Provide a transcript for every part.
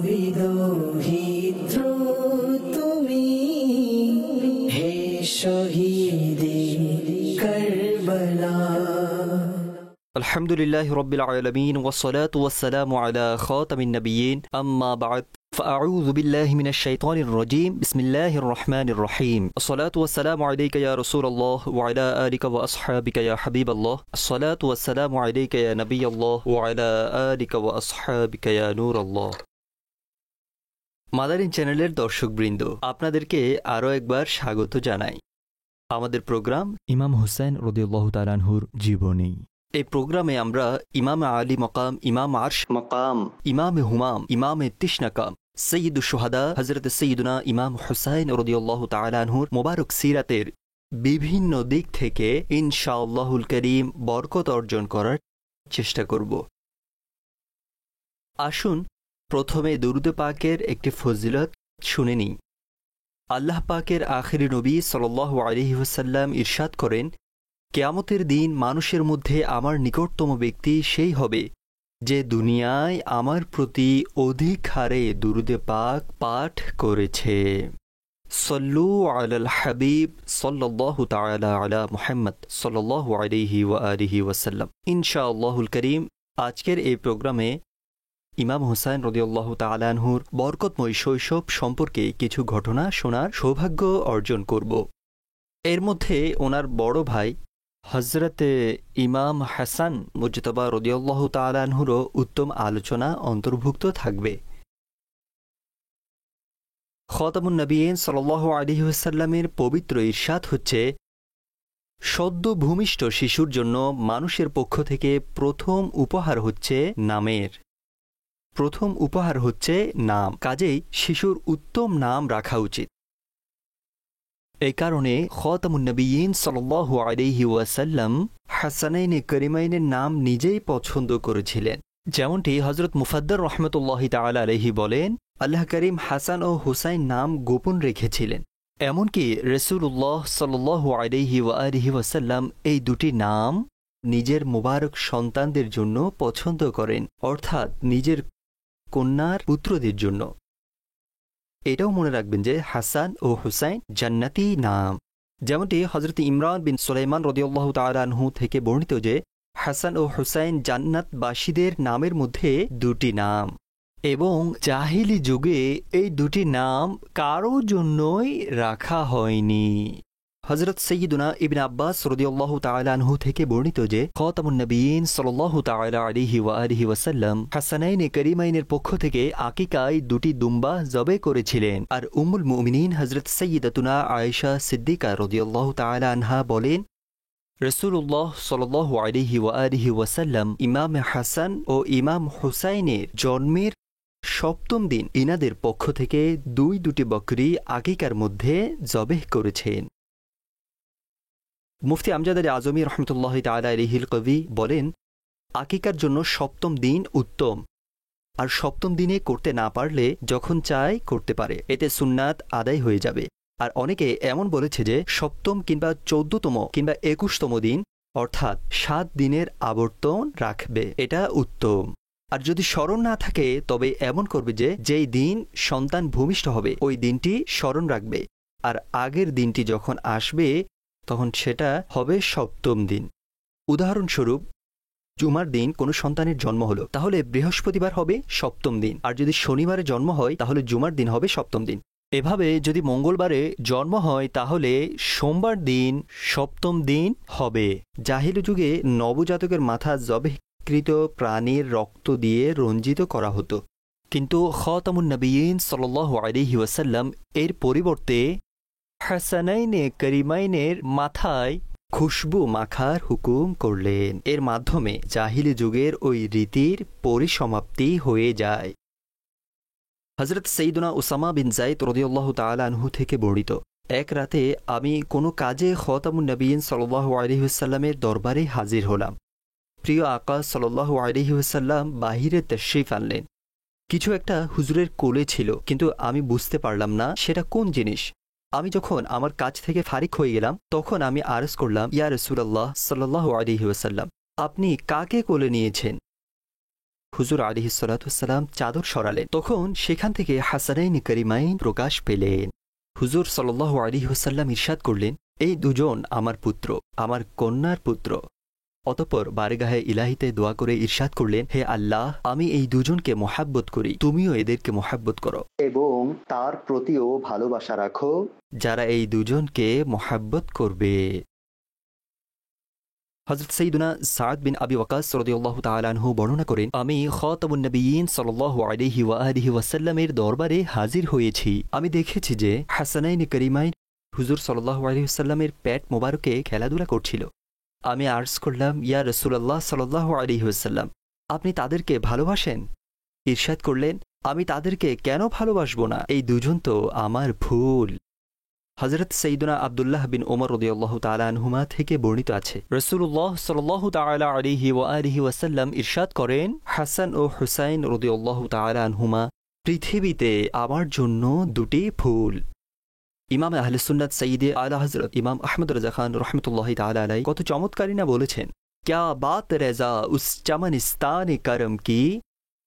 বিদোহিত্র তুমি হে শহীদে কারবালা। আলহামদুলিল্লাহি রাব্বিল আলামিন ওয়াসসালাতু ওয়াসসালামু আলা খাতামিন নাবিয়্যিন আম্মা বা'দ فأعوذ بالله من الشيطان الرجيم بسم الله الرحمن الرحيم الصلاة والسلام عليك يا رسول الله وعلى آلك وأصحابك يا حبيب الله الصلاة والسلام عليك يا نبي الله وعلى آلك وأصحابك يا نور الله মাদারিন চ্যানেলের দর্শকবৃন্দ, আপনাদেরকে আরও একবার স্বাগত জানাই আমাদের প্রোগ্রাম ইমাম হুসাইন রাদিয়াল্লাহু তাআলা আনহুর জীবনী। এই প্রোগ্রামে আমরা ইমাম আলী মকাম, ইমাম আরশ মকাম, ইমাম হুমাম, ইমাম তিশনাকাম, সৈয়দুশ শুহাদা হযরত সৈয়দুনা ইমাম হুসাইন রাদিয়াল্লাহু তাআলা আনহুর মোবারক সিরাতের বিভিন্ন দিক থেকে ইনশাআল্লাহুল কারীম বরকত অর্জন করার চেষ্টা করব। আসুন প্রথমে দুরূদ পাকের একটি ফজিলত শুনে নিই। আল্লাহ পাকের আখিরি নবী সাল্লাল্লাহু আলাইহি ওয়াসাল্লাম ইরশাদ করেন, কিয়ামতের দিন মানুষের মধ্যে আমার নিকটতম ব্যক্তি সেই হবে যে দুনিয়ায় আমার প্রতি অধিক হারে দুরূদে পাক পাঠ করেছে। সল্লু আলাল হাবিব সাল্লাল্লাহু তাআলা আলা মুহাম্মদ সাল্লাল্লাহু আলাইহি ওয়া আলিহি ওয়াসাল্লাম। ইনশাআল্লাহুল কারীম আজকের এই প্রোগ্রামে ইমাম হুসাইন রাদিয়াল্লাহু তাআলা আনহুর বরকতময় শৈশব সম্পর্কে কিছু ঘটনা শোনার সৌভাগ্য অর্জন করব। এর মধ্যে ওনার বড় ভাই হযরতে ইমাম হাসান মুজতবা রাদিয়াল্লাহু তাআলা আনহুরও উত্তম আলোচনা অন্তর্ভুক্ত থাকবে। খাতামুন নবিয়্যিন সাল্লাল্লাহু আলাইহি ওয়াসাল্লামের পবিত্র ইরশাদ হচ্ছে, সদ্য ভূমিষ্ঠ শিশুর জন্য মানুষের পক্ষ থেকে প্রথম উপহার হচ্ছে নামের। প্রথম উপহার হচ্ছে নাম, কাজেই শিশুর উত্তম নাম রাখা উচিত। এই কারণে খাতামুন নবিয়্যিন সাল্লাল্লাহু আলাইহি ওয়াসাল্লাম হাসানাইনে করিমাইনের নাম নিজেই পছন্দ করেছিলেন। যেমনটি হযরত মুফাদ্দাল রাহমাতুল্লাহি তাআলা আলাইহি বলেন, আল্লাহ করিম হাসান ও হুসাইন নাম গোপন রেখেছিলেন। এমনকি রাসূলুল্লাহ সাল্লাল্লাহু আলাইহি ওয়া আলিহি ওয়াসাল্লাম এই দুটি নাম নিজের মুবারক সন্তানদের জন্য পছন্দ করেন, অর্থাৎ নিজের কন্যার পুত্রদের জন্য। এটাও মনে রাখবেন যে হাসান ও হুসাইন জান্নাতি নাম। যেমনটি হযরত ইমরান বিন সুলাইমান রাদিয়াল্লাহু তাআলা আনহু থেকে বর্ণিত যে হাসান ও হুসাইন জান্নাতবাসীদের নামের মধ্যে দুটি নাম, এবং জাহিলি যুগে এই দুটি নাম কারো জন্যই রাখা হয়নি। হযরত সৈয়দুনা ইবনে আব্বাস রাদিয়াল্লাহু তাআলা আনহু থেকে বর্ণিত যে খাতামুন নবিয়্যিন সাল্লাল্লাহু তাআলা আলাইহি ওয়া আলিহি ওয়াসাল্লাম হাসানাইনে করিমাইনের পক্ষ থেকে আকিকায় দুটি দুম্বা জবে করেছিলেন। আর উম্মুল মুমিনিন হযরত সৈয়দাতুনা আয়েশা সিদ্দিকা রাদিয়াল্লাহু তাআলা আনহা বলেন, রাসূলুল্লাহ সাল্লাল্লাহু আলাইহি ওয়া আলিহি ওয়াসাল্লাম ইমাম হাসান ও ইমাম হুসাইনের জন্মের সপ্তম দিন ইনাদের পক্ষ থেকে দুটি বকরি আকিকার মধ্যে জবেহ করেছেন। মুফতি আমজাদ আলী আজমি রহমতুল্লাহি তাআলা আলাইহিল কবি বলেন, আকিকার জন্য সপ্তম দিন উত্তম, আর সপ্তম দিনে করতে না পারলে যখন চায় করতে পারে, এতে সুন্নাত আদায় হয়ে যাবে। আর অনেকে এমন বলেছে যে সপ্তম কিংবা 14তম কিংবা 21তম দিন, অর্থাৎ 7 দিনের আবর্তন রাখবে, এটা উত্তম। আর যদি স্মরণ না থাকে তবে এমন করবে যে যেই দিন সন্তান ভূমিষ্ঠ হবে ওই দিনটি স্মরণ রাখবে, আর আগের দিনটি যখন আসবে তখন সেটা হবে সপ্তম দিন। উদাহরণস্বরূপ, জুমার দিন কোনো সন্তানের জন্ম হলো, তাহলে বৃহস্পতিবার হবে সপ্তম দিন, আর যদি শনিবারে জন্ম হয় তাহলে জুমার দিন হবে সপ্তম দিন। এভাবে যদি মঙ্গলবারে জন্ম হয় তাহলে সোমবার দিন সপ্তম দিন হবে। জাহিলি যুগে নবজাতকের মাথা জবেহকৃত প্রাণীর রক্ত দিয়ে রঞ্জিত করা হতো, কিন্তু খাতামুন নবিয়্যিন সাল্লাল্লাহু আলাইহি ওয়াসাল্লাম এর পরিবর্তে হাসানাইনে করিমাইনের মাথায় খুশবু মাখার হুকুম করলেন। এর মাধ্যমে জাহিলি যুগের ওই রীতির পরিসমাপ্তি হয়ে যায়। হযরত সৈয়দুনা উসামা বিন যায়েদ রাদিয়াল্লাহু তাআলা আনহু থেকে বর্ণিত, এক রাতে আমি কোনো কাজে খাতামুন নবিয়্যিন সাল্লাল্লাহু আলাইহি ওয়াসাল্লামের দরবারে হাজির হলাম। প্রিয় আকা সাল্লাল্লাহু আলাইহি ওয়াসাল্লাম বাহিরে তাশরিফ আনলেন। কিছু একটা হুজুরের কোলে ছিল, কিন্তু আমি বুঝতে পারলাম না সেটা কোন জিনিস। আমি যখন আমার কাজ থেকে ফারিক হয়ে গেলাম তখন আমি আরজ করলাম, ইয়া রাসূলুল্লাহ সাল্লাল্লাহু আলাইহি ওয়াসাল্লাম, আপনি কাকে কোলে নিয়েছেন? হুজুর আলাইহিসসালাম চাদর সরালেন। তখন সেখান থেকে হাসানাইন কারিমাইন প্রকাশ পেলেন। হুজুর সাল্লাল্লাহু আলাইহি ওয়াসাল্লাম ইরশাদ করলেন, এই দুজন আমার পুত্র, আমার কন্যার পুত্র। অতঃপর বারগাহে ইলাহিতে দোয়া করে ইরশাদ করলেন, হে আল্লাহ, আমি এই দুজনকে মোহাব্বত করি, তুমিও এদেরকে মোহাব্বত করো এবং তার প্রতিও ভালোবাসা রাখো যারা এই দুজনকে মোহাব্বত করবে। হযরত সাইয়্যিদুনা সাদ বিন আবি ওয়াক্কাস রাদিয়াল্লাহু তাআলা আনহু বর্ণনা করেন, আমি খাতামুন নবিয়্যিন সাল্লাল্লাহু আলাইহি ওয়া আলিহি ওয়াসাল্লামের দরবারে হাজির হয়েছি। আমি দেখেছি যে হাসানাইন কারিমাইন হুজুর সাল্লাল্লাহু আলাইহি ওয়াসাল্লামের পেট মোবারকে খেলাধুলা করছিল। আমি আর্জ করলাম, ইয়া রাসূলুল্লাহ সাল্লাল্লাহু আলাইহি ওয়াসাল্লাম, আপনি তাদেরকে ভালোবাসেন? ইরশাদ করলেন, আমি তাদেরকে কেন ভালোবাসবো না? এই দুজন তো আমার ফুল। হযরত সাইয়্যিদুনা আব্দুল্লাহ বিন ওমর রাদিয়াল্লাহু তাআলা আনহুমা থেকে বর্ণিত আছে, রাসূলুল্লাহ সাল্লাল্লাহু তাআলা আলাইহি ওয়া আলিহি ওয়াসাল্লাম ইরশাদ করেন, হাসান ও হুসাইন রাদিয়াল্লাহু তাআলা আনহুমা পৃথিবীতে আমার জন্য দুটি ফুল। ইমাম আহলে সুন্নাত সৈয়দে আলা হযরত ইমাম আহমদ রাজা খান রহমতুল্লাহি তাআলা আলাইহি কত চমৎকারী না বলেছেন, ক্যা বাত রেজা উস চমনিস্তান করম কি,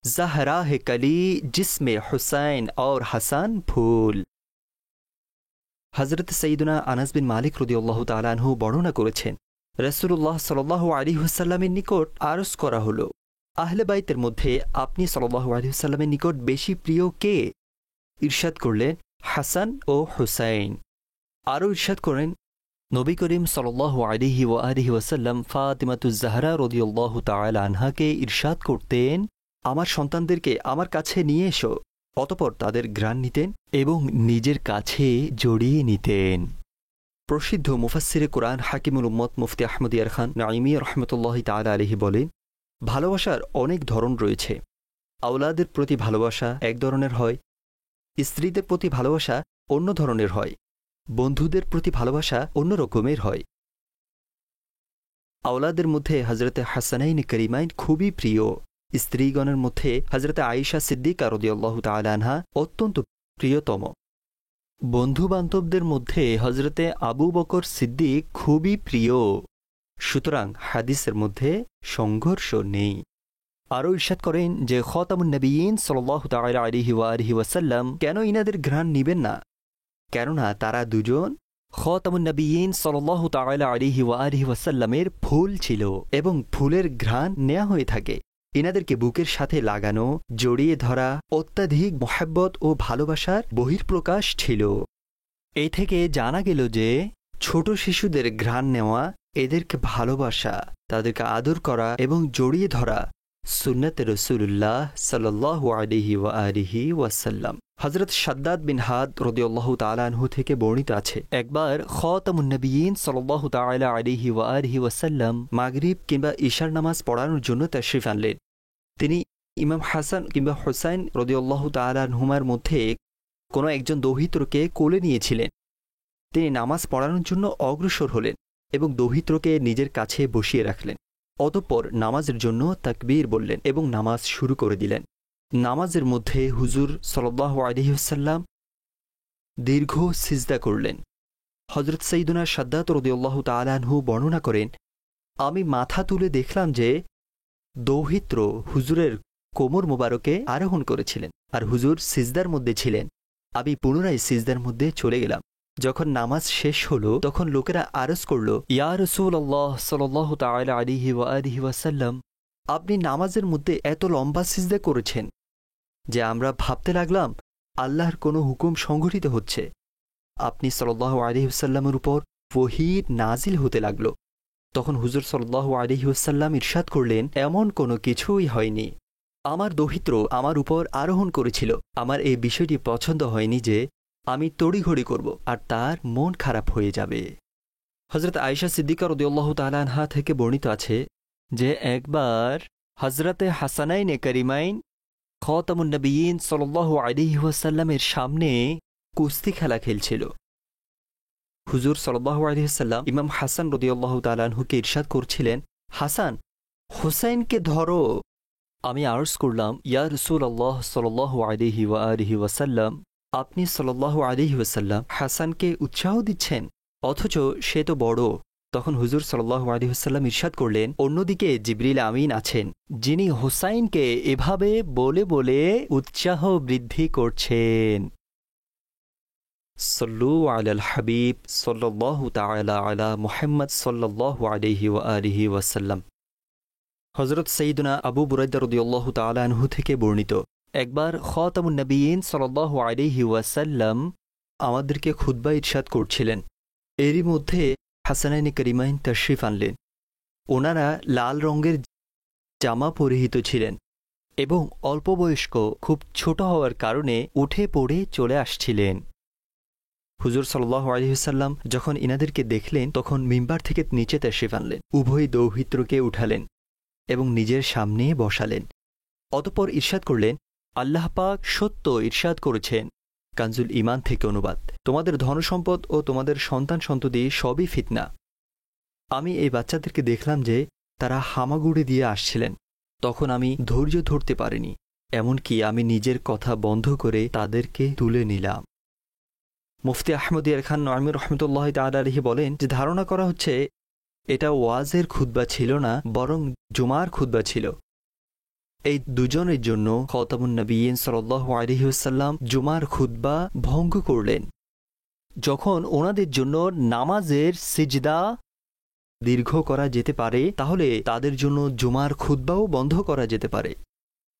জহরা হে কলি জিসমে হুসাইন और হাসান ফুল। হযরত সাইয়্যিদুনা আনাস বিন মালিক রাদিয়াল্লাহু তাআলা আনহু বর্ণনা করেছেন, রাসূলুল্লাহ সাল্লাল্লাহু আলাইহি ওয়াসাল্লামের নিকট আরজ করা হলো, আহলে বাইতের মধ্যে আপনি সাল্লাল্লাহু আলাইহি ওয়াসাল্লামের নিকট বেশি প্রিয় কে? ইরশাদ করলেন, হাসান ও হুসাইন। আরও ইরশাদ করেন, নবী করিম সাল্লাল্লাহু আলাইহি ওয়া আলিহি ওয়াসাল্লাম ফাতিমাতুজ জাহরা রাদিয়াল্লাহু তাআলা আনহাকে ইরশাদ করতেন, আমার সন্তানদেরকে আমার কাছে নিয়ে এসো। অতঃপর তাদের ঘ্রাণ নিতেন এবং নিজের কাছে জড়িয়ে নিতেন। প্রসিদ্ধ মুফাসসিরে কোরআন হাকিমুল উম্মত মুফতি আহমদ ইয়ার খান নাঈমী রাহমাতুল্লাহি তাআলা আলাইহি বলেন, ভালোবাসার অনেক ধরন রয়েছে। আওলাদের প্রতি ভালোবাসা এক ধরনের হয়, স্ত্রীদের প্রতি ভালোবাসা অন্য ধরনের হয়, বন্ধুদের প্রতি ভালোবাসা অন্য রকমের হয়। আওলাদের মধ্যে হযরতে হাসানাইন কারিমাইন খুবই প্রিয়। স্ত্রীগণের মধ্যে হযরতে আয়েশা সিদ্দিকা রাদিয়াল্লাহু তাআলা আনহা অত্যন্ত প্রিয়তম। বন্ধু-বান্ধবদের মধ্যে হযরতে আবু বকর সিদ্দিক খুবই প্রিয়। সুতরাং হাদিসের মধ্যে সংঘর্ষ নেই। আরও ইরশাদ করেন যে খাতামুন নবিয়্যিন সাল্লাল্লাহু তাআলা আলাইহি ওয়া আলিহি ওয়াসাল্লাম কেন ইনাদের ঘ্রাণ নিবেন না? কেননা তারা দুজন খাতামুন নবিয়্যিন সাল্লাল্লাহু তাআলা আলাইহি ওয়া আলিহি ওয়াসাল্লামের ফুল ছিল এবং ফুলের ঘ্রাণ নেওয়া হয়ে থাকে। ইনাদেরকে বুকের সাথে লাগানো, জড়িয়ে ধরা অত্যাধিক মহব্বত ও ভালোবাসার বহিঃপ্রকাশ ছিল। এই থেকে জানা গেল যে ছোট শিশুদের ঘ্রাণ নেওয়া, এদেরকে ভালোবাসা, তাদেরকে আদর করা এবং জড়িয়ে ধরা সুন্নাতে রাসূলুল্লাহ সাল্লাল্লাহু আলাইহি ওয়া আলিহি ওয়াসাল্লাম। হযরত শাদ্দাদ বিন হাদ রাদিয়াল্লাহু তাআলা আনহু থেকে বর্ণিত আছে, একবার খাতামুন নবিয়্যিন সাল্লাল্লাহু তাআলা আলাইহি ওয়া আলিহি ওয়াসাল্লাম মাগরিব কিংবা ইশার নামাজ পড়ানোর জন্য তাশরিফ আনলেন। তিনি ইমাম হাসান কিংবা হুসাইন রাদিয়াল্লাহু তাআলা আনহুমার মধ্যে কোনো একজন দৌহিত্রকে কোলে নিয়েছিলেন। তিনি নামাজ পড়ানোর জন্য অগ্রসর হলেন এবং দৌহিত্রকে নিজের কাছে বসিয়ে রাখলেন। অতঃপর নামাজের জন্য তাকবীর বললেন এবং নামাজ শুরু করে দিলেন। নামাজের মধ্যে হুজুর সাল্লাল্লাহু আলাইহি ওয়াসাল্লাম দীর্ঘ সিজদা করলেন। হযরত সাইয়্যিদুনা শাদ্দাদ রাদিয়াল্লাহু তাআলা আনহু বর্ণনা করেন, আমি মাথা তুলে দেখলাম যে দৌহিত্র হুজুরের কোমর মোবারকে আরোহণ করেছিলেন আর হুজুর সিজদার মধ্যে ছিলেন। আমি পুনরায় সিজদার মধ্যে চলে গেলাম। যখন নামাজ শেষ হলো তখন লোকেরা আরজ করল, ইয়া রাসূলুল্লাহ সাল্লাল্লাহু তাআলা আলাইহি ওয়া আলিহি ওয়াসাল্লাম, আপনি নামাজের মধ্যে এত লম্বা সিজদা করেছেন যে আমরা ভাবতে লাগলাম আল্লাহর কোনো হুকুম সংঘটিত হচ্ছে। আপনি সাল্লাল্লাহু আলাইহি ওয়াসাল্লামের উপর ওহী নাজিল হতে লাগল। তখন হুজুর সাল্লাল্লাহু আলাইহি ওয়াসাল্লাম ইরশাদ করলেন, এমন কোনো কিছুই হয়নি। আমার দৌহিত্র আমার উপর আরোহণ করেছিল। আমার এই বিষয়টি পছন্দ হয়নি যে আমি তড়িঘড়ি করব আর তার মন খারাপ হয়ে যাবে। হযরত আয়েশা সিদ্দিকা রাদিয়াল্লাহু তাআলা আনহা থেকে বর্ণিত আছে যে একবার হযরতে হাসানাইন কারিমাইন খাতামুন নবিয়্যিন সাল্লাল্লাহু আলাইহি ওয়াসাল্লামের সামনে কুস্তি খেলা খেলছিল। হুজুর সাল্লাল্লাহু আলাইহি ওয়াসাল্লাম ইমাম হাসান রাদিয়াল্লাহু তাআলা আনহুকে ইরশাদ করছিলেন, হাসান, হুসাইনকে ধরো। আমি আরজ করলাম, ইয়া রাসূলুল্লাহ সাল্লাল্লাহু আলাইহি ওয়া আলিহি ওয়াসাল্লাম, আপনি সাল্লাল্লাহু আলাইহি ওয়াসাল্লাম হাসানকে উৎসাহ দিচ্ছেন, অথচ সে তো বড়, তখন হুজুর সাল্লাল্লাহু আলাইহি ওয়াসাল্লাম ইরশাদ করলেন, অন্যদিকে জিবরিল আমিন আছেন, যিনি হুসাইনকে এভাবে বলে বলে উৎসাহ বৃদ্ধি করছেন। সল্লু আলাল হাবিব সাল্লাল্লাহু তাআলা আলা মুহাম্মদ সাল্লাল্লাহু আলাইহি ওয়া আলিহি ওয়াসাল্লাম। হযরত সাইয়্যিদুনা আবু বুরাইদা রাদিয়াল্লাহু তাআলা আনহু থেকে বর্ণিত, একবার খাতামুন নবিয়্যিন সাল্লাল্লাহু আলাইহি ওয়াসাল্লাম আমাদেরকে খুতবা ইরশাদ করছিলেন। এরই মধ্যে হাসানাইনি কারিমাইন তাশরিফ আনলেন। ওনারা লাল রঙের জামা পরিহিত ছিলেন এবং অল্প বয়স্ক, খুব ছোট হওয়ার কারণে উঠে পড়ে চলে আসছিলেন। হুজুর সাল্লাল্লাহু আলাইহি ওয়াসাল্লাম যখন ইনাদেরকে দেখলেন তখন মিম্বার থেকে নিচে তাশরিফ আনলেন, উভয় দৌহিত্রকে উঠালেন এবং নিজের সামনে বসালেন। অতঃপর ইরশাদ করলেন, আল্লাহ পাক সত্য ইরশাদ করেছেন, কানজুল ঈমান থেকে অনুবাদ, তোমাদের ধনসম্পদ ও তোমাদের সন্তান সন্ততি সবই ফিতনা। আমি এই বাচ্চাদেরকে দেখলাম যে তারা হামাগুড়ি দিয়ে আসছিলেন, তখন আমি ধৈর্য ধরতে পারিনি, এমনকি আমি নিজের কথা বন্ধ করে তাদেরকে তুলে নিলাম। মুফতি আহমদ ইয়ার খান নয়মি রহমতুল্লাহ তাআলা আলাইহি বলেন যে ধারণা করা হচ্ছে এটা ওয়াজের খুতবা ছিল না, বরং জুমার খুতবা ছিল। এই দুজনের জন্য খাতামুন নবিয়্যিন সাল্লাল্লাহু আলাইহি ওয়াসাল্লাম জুমার খুতবা ভঙ্গ করলেন। যখন ওনাদের জন্য নামাজের সিজদা দীর্ঘ করা যেতে পারে, তাহলে তাদের জন্য জুমার খুতবাও বন্ধ করা যেতে পারে।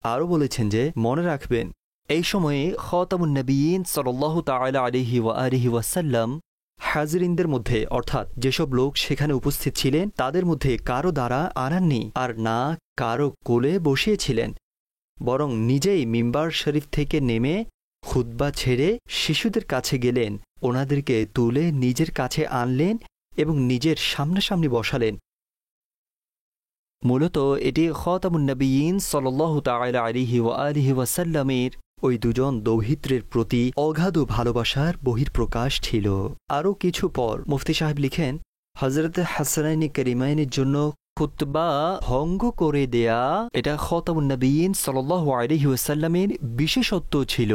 আরও বলেছেন যে মনে রাখবেন, এই সময়ে খাতামুন নবিয়্যিন সাল্লাল্লাহু তাআলা আলাইহি ওয়া আলিহি ওয়াসাল্লাম হাজিরিনদের মধ্যে, অর্থাৎ যেসব লোক সেখানে উপস্থিত ছিলেন তাদের মধ্যে কারো দ্বারা আনাননি, আর না কারো কোলে বসিয়েছিলেন, বরং নিজেই মিম্বার শরীফ থেকে নেমে খুতবা ছেড়ে শিশুদের কাছে গেলেন, ওনাদেরকে তুলে নিজের কাছে আনলেন এবং নিজের সামনাসামনি বসালেন। মূলত এটি খাতামুন নবিয়্যিন সাল্লাল্লাহু তাআলা আলাইহি ওয়া আলিহি ওয়াসাল্লামের ওই দুজন দৌহিত্রের প্রতি অগাধ ভালোবাসার বহিঃপ্রকাশ ছিল। আরও কিছু পর মুফতি সাহেব লিখেন, হযরত হাসানাইনি কারিমাইনের জন্য খুতবা ভঙ্গ করে দেয়া এটা খাতামুন নবিয়্যিন সাল্লাল্লাহু আলাইহি ওয়াসাল্লামের বিশেষত্ব ছিল।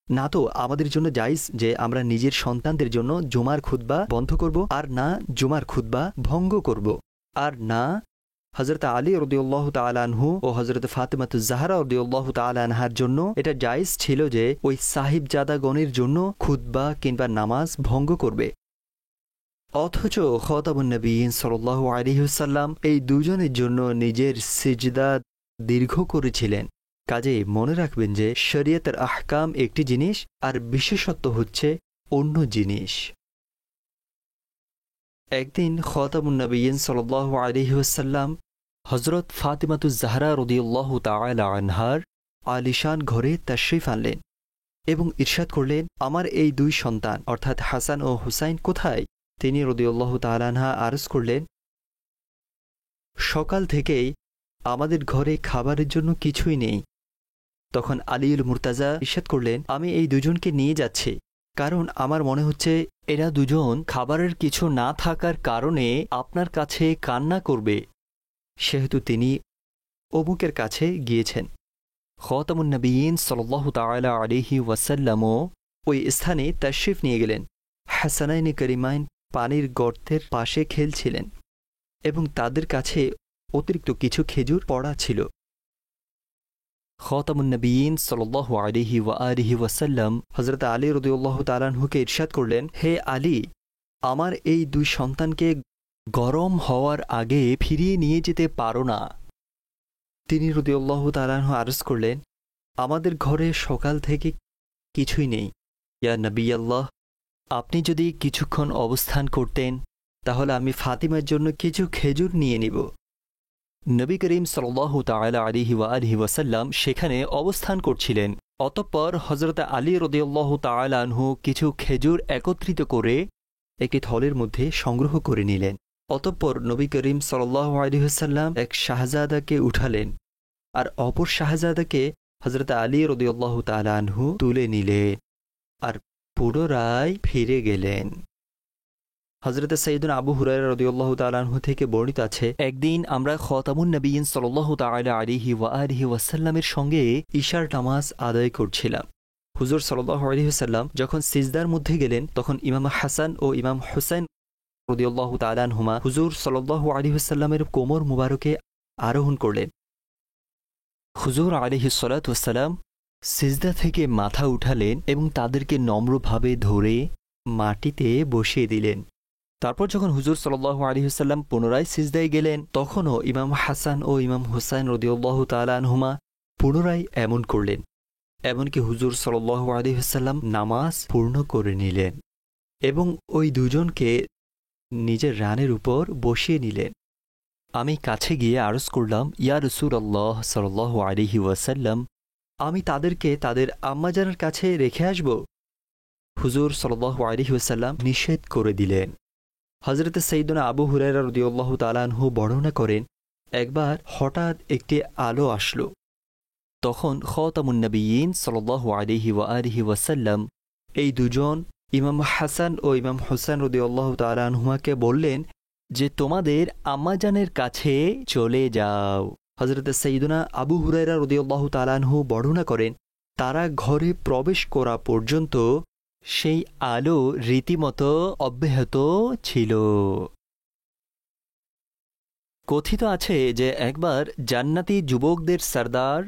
না তো আমাদের জন্য জায়েজ যে আমরা নিজের সন্তানদের জন্য জুমার খুতবা বন্ধ করব, আর না জুমার খুতবা ভঙ্গ করব, আর না হযরত আলী রাদিয়াল্লাহু তাআলা আনহু ও হযরত ফাতিমাতুজ জাহরা রাদিয়াল্লাহু তাআলা আনহার জন্য এটা জায়েজ ছিল যে ওই সাহিবজাদাগণের জন্য খুতবা কিংবা নামাজ ভঙ্গ করবে। অথচ খাতামুন নবিয়্যিন সাল্লাল্লাহু আলাইহি ওয়াসাল্লাম এই দুজনের জন্য নিজের সিজদা দীর্ঘ করেছিলেন। কাজেই মনে রাখবেন যে শরীয়তের আহকাম একটি জিনিস, আর বিশেষত্ব হচ্ছে অন্য জিনিস। একদিন খাতামুন নবিয়্যিন সাল্লাল্লাহু আলাইহি ওয়াসাল্লাম হযরত ফাতিমাতুজ জাহরা রাদিয়াল্লাহু তাআলা আনহার আলিশান ঘরে তাশরিফ আনলেন এবং ইরশাদ করলেন, আমার এই দুই সন্তান অর্থাৎ হাসান ও হুসাইন কোথায়? তিনি রাদিয়াল্লাহু তাআলা আনহা আরজ করলেন, সকাল থেকেই আমাদের ঘরে খাবারের জন্য কিছুই নেই। তখন আলীউল মুর্তাজা ইরশাদ করলেন, আমি এই দুজনকে নিয়ে যাচ্ছি, কারণ আমার মনে হচ্ছে এরা দুজন খাবারের কিছু না থাকার কারণে আপনার কাছে কান্না করবে, সেহেতু তিনি অমুকের কাছে গিয়েছেন। খাতামুন নবিয়্যিন সাল্লাল্লাহু তাআলা আলাইহি ওয়াসাল্লামও ওই স্থানে তাশরিফ নিয়ে গেলেন। হাসানাইনি কারিমাইন পানির গর্তের পাশে খেলছিলেন এবং তাদের কাছে অতিরিক্ত কিছু খেজুর পড়া ছিল। খাতামুন নবিয়্যিন সাল্লাল্লাহু আলাইহি ওয়া আলিহি ওয়াসাল্লাম হযরত আলী রাদিয়াল্লাহু তাআলা আনহুকে ইরশাদ করলেন, হে আলী, আমার এই দুই সন্তানকে গরম হওয়ার আগে ফিরিয়ে নিয়ে যেতে পারো না? তিনি রাদিয়াল্লাহু তাআলা আনহু আরজ করলেন, আমাদের ঘরে সকাল থেকে কিছুই নেই। ইয়া নবী আল্লাহ, আপনি যদি কিছুক্ষণ অবস্থান করতেন তাহলে আমি ফাতিমার জন্য কিছু খেজুর নিয়ে নিব। নবী করিম সাল্লাল্লাহু তাআলা আলাইহি ওয়া আলিহি ওয়াসাল্লাম সেখানে অবস্থান করছিলেন। অতঃপর হযরত আলী রাদিয়াল্লাহু তাআলা আনহু কিছু খেজুর একত্রিত করে একটি থলের মধ্যে সংগ্রহ করে নিলেন। অতঃপর নবী করিম সাল্লাল্লাহু আলাইহি ওয়াসাল্লাম এক শাহজাদাকে উঠালেন, আর অপর শাহজাদাকে হযরত আলী রাদিয়াল্লাহু তাআলা আনহু তুলে নিলেন আর পুনরায় ফিরে গেলেন। হযরত সাইয়্যিদুনা আবু হুরায়রা রাদিয়াল্লাহু তাআলা আনহু থেকে বর্ণিত আছে, একদিন আমরা খাতামুন নবিয়্যিন সাল্লাল্লাহু তাআলা আলাইহি ওয়া আলিহি ওয়াসাল্লামের সঙ্গে ইশার নামাজ আদায় করছিলাম। হুজুর সাল্লাল্লাহু আলাইহি ওয়াসাল্লাম যখন সিজদার মধ্যে গেলেন তখন ইমাম হাসান ও ইমাম হুসাইন রাদিয়াল্লাহু তাআলা আনহুমা হুজুর সাল্লাল্লাহু আলাইহি ওয়াসাল্লামের কোমর মুবারকে আরোহণ করলেন। হুজুর আলাইহিস সালাতু ওয়াসসালাম সিজদা থেকে মাথা উঠালেন এবং তাদেরকে নম্রভাবে ধরে মাটিতে বসিয়ে দিলেন। তারপর যখন হুজুর সাল্লাল্লাহু আলাইহি ওয়াসাল্লাম পুনরায় সিজদায় গেলেন, তখনও ইমাম হাসান ও ইমাম হুসাইন রাদিয়াল্লাহু তাআলা আনহুমা পুনরায় এমন করলেন। এমনকি হুজুর সাল্লাল্লাহু আলাইহি ওয়াসাল্লাম নামাজ পূর্ণ করে নিলেন এবং ওই দুজনকে নিজের রানের উপর বসিয়ে নিলেন। আমি কাছে গিয়ে আরজ করলাম, ইয়া রাসূলুল্লাহ সাল্লাল্লাহু আলাইহি ওয়াসাল্লাম, আমি তাদেরকে তাদের আম্মাজানের কাছে রেখে আসব? হুজুর সাল্লাল্লাহু আলাইহি ওয়াসাল্লাম নিষেধ করে দিলেন। হযরত সাইয়্যিদুনা আবু হুরায়রা রাদিয়াল্লাহু তাআলা আনহু বর্ণনা করেন, একবার হঠাৎ একটি আলো আসলো। তখন খাতামুন নবিয়্যিন সাল্লাল্লাহু আলাইহি ওয়া আলিহি ওয়াসাল্লাম এই দুজন ইমাম হাসান ও ইমাম হুসাইন রাদিয়াল্লাহু তাআলা আনহুমাকে বললেন যে তোমাদের আম্মাজানের কাছে চলে যাও। হযরত সাইয়্যিদুনা আবু হুরায়রা রাদিয়াল্লাহু তাআলা আনহু বর্ণনা করেন, তারা ঘরে প্রবেশ করা পর্যন্ত সেই আলো রীতিমতো অব্যাহত ছিল। কথিত আছে যে একবার জান্নাতি যুবকদের সরদার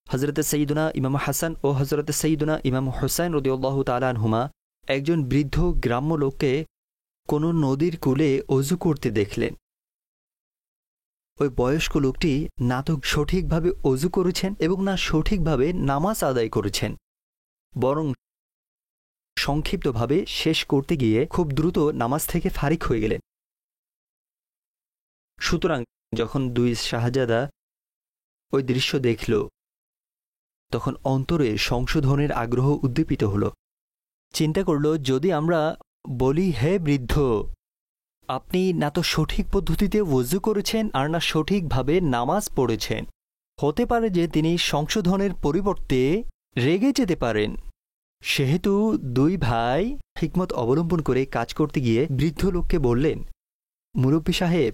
হযরত সাইয়্যিদুনা ইমাম হাসান ও হযরত সাইয়্যিদুনা ইমাম হুসাইন রাদিয়াল্লাহু তাআলা আনহুমা একজন বৃদ্ধ গ্রাম্য লোককে কোনো নদীর কূলে ওযু করতে দেখলেন। ওই বয়স্ক লোকটি না তো সঠিকভাবে ওযু করেছেন এবং না সঠিকভাবে নামাজ আদায় করেছেন, বরং সংক্ষিপ্তভাবে শেষ করতে গিয়ে খুব দ্রুত নামাজ থেকে ফারিক হয়ে গেলেন। সুতরাং যখন দুই শাহজাদা ওই দৃশ্য দেখল, তখন অন্তরে সংশোধনের আগ্রহ উদ্দীপিত হল। চিন্তা করল, যদি আমরা বলি, হে বৃদ্ধ, আপনি না তো সঠিক পদ্ধতিতে ওযু করেছেন আর না সঠিকভাবে নামাজ পড়েছেন, হতে পারে যে তিনি সংশোধনের পরিবর্তে রেগে যেতে পারেন। সেহেতু দুই ভাই হিকমত অবলম্বন করে কাজ করতে গিয়ে বৃদ্ধ লোককে বললেন, মুরব্বী সাহেব,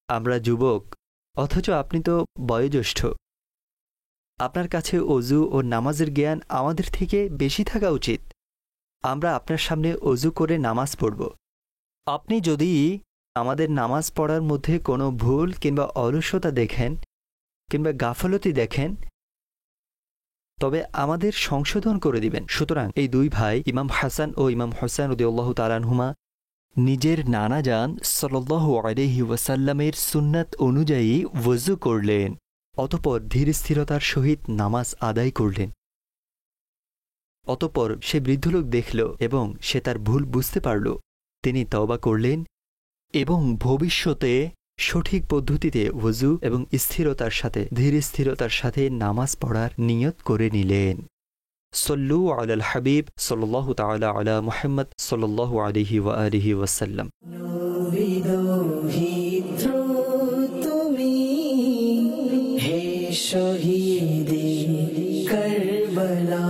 আমরা যুবক, অথচ আপনি তো বয়োজ্যেষ্ঠ। আপনার কাছে ওযু ও নামাজের জ্ঞান আমাদের থেকে বেশি থাকা উচিত। আমরা আপনার সামনে ওযু করে নামাজ পড়ব। আপনি যদি আমাদের নামাজ পড়ার মধ্যে কোনো ভুল কিংবা অলসতা দেখেন কিংবা গাফলতি দেখেন, তবে আমাদের সংশোধন করে দিবেন। সুতরাং এই দুই ভাই ইমাম হাসান ও ইমাম হুসাইন রাদিয়াল্লাহু তাআলা আনহুমা নিজের নানাজান সাল্লাল্লাহু আলাইহি ওয়াসাল্লামের সুন্নাত অনুযায়ী ওযু করলেন, অতঃপর ধীর স্থিরতার সহিত নামাজ আদায় করলেন। অতঃপর সে বৃদ্ধলোক দেখল এবং সে তার ভুল বুঝতে পারল। তিনি তওবা করলেন এবং ভবিষ্যতে সঠিক পদ্ধতিতে ওযু এবং স্থিরতার সাথে ধীর স্থিরতার সাথে নামাজ পড়ার নিয়ত করে নিলেন। সল্লু আলাল হাবিব সাল্লাল্লাহু তাআলা আলা মুহাম্মদ সাল্লাল্লাহু আলাইহি ওয়া আলিহি ওয়াসাল্লাম। তুমি হে শহীদে কারবালা।